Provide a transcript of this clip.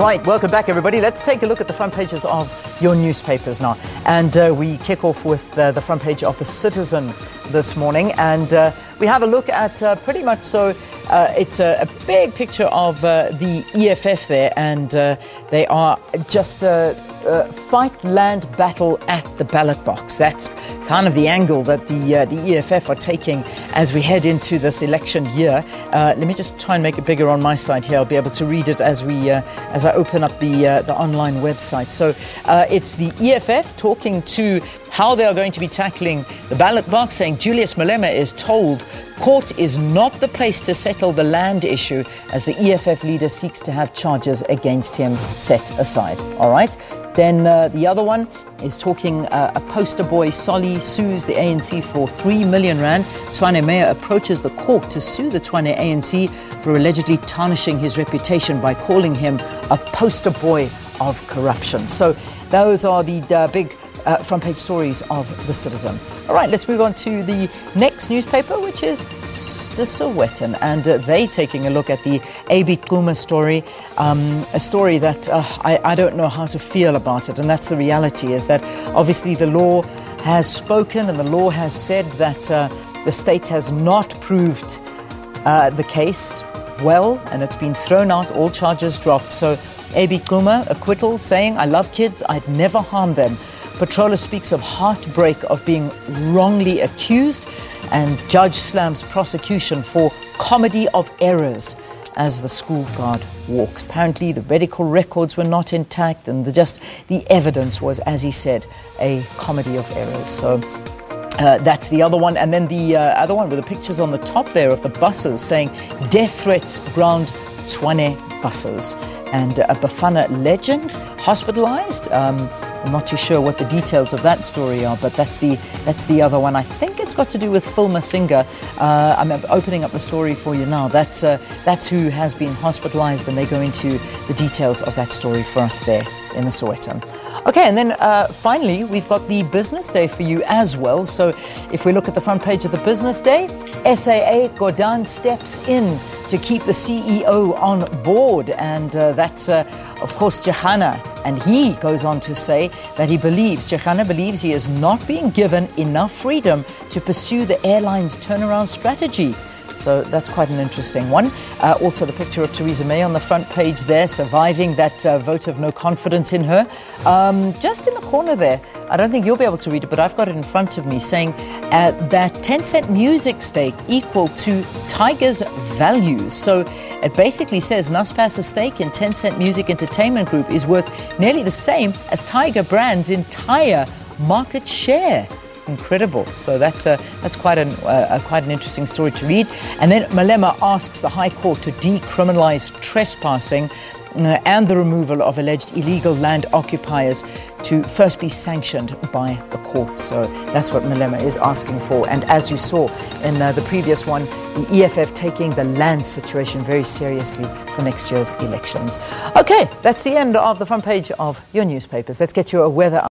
right, welcome back everybody. Let's take a look at the front pages of your newspapers now. And we kick off with the front page of The Citizen this morning. And we have a look at pretty much it's a big picture of the EFF there. And they are just fight land battle at the ballot box. That's kind of the angle that the EFF are taking as we head into this election year. Let me just try and make it bigger on my side here. I'll be able to read it as I open up the online website. So it's the EFF talking to how they are going to be tackling the ballot box, saying Julius Malema is told court is not the place to settle the land issue as the EFF leader seeks to have charges against him set aside. All right. Then the other one is talking a poster boy, Solly, sues the ANC for 3 million rand. Tshwane Mayor approaches the court to sue the Tshwane ANC for allegedly tarnishing his reputation by calling him a poster boy of corruption. So those are the big front page stories of The Citizen. All right, let's move on to the next newspaper, which is The Sowetan, and they taking a look at the AB Kuma story, a story that I don't know how to feel about it, and that's the reality, is that obviously the law has spoken and the law has said that the state has not proved the case well, and it's been thrown out, all charges dropped. So AB Kuma, acquittal, saying, I love kids, I'd never harm them. Patroller speaks of heartbreak of being wrongly accused, and judge slams prosecution for comedy of errors as the school guard walks. Apparently the medical records were not intact, and the evidence was, as he said, a comedy of errors. So that's the other one. And then the other one with the pictures on the top there of the buses saying death threats ground Tshwane buses, and a Bafana legend hospitalized. I'm not too sure what the details of that story are, but that's the other one. I think it's got to do with Phil Masinga. I'm opening up the story for you now. That's who has been hospitalized, and they go into the details of that story for us there in the Sowetan. Okay, and then finally, we've got the Business Day for you as well. So if we look at the front page of the Business Day, SAA Godan steps in to keep the CEO on board, and that's of course Jehana, and he goes on to say that Jehana believes he is not being given enough freedom to pursue the airline's turnaround strategy. So that's quite an interesting one. Also the picture of Theresa May on the front page there, surviving that vote of no confidence in her. Just in the corner there, I don't think you'll be able to read it, but I've got it in front of me, saying that 10-cent music stake equal to Tiger's values. So it basically says Naspers' stake in 10-cent Music Entertainment Group is worth nearly the same as Tiger Brand's entire market share. Incredible. So that's quite an interesting story to read. And then Malema asks the High Court to decriminalise trespassing and the removal of alleged illegal land occupiers to first be sanctioned by the court. So that's what Malema is asking for. And as you saw in the previous one, the EFF taking the land situation very seriously for next year's elections. Okay, that's the end of the front page of your newspapers. Let's get you a weather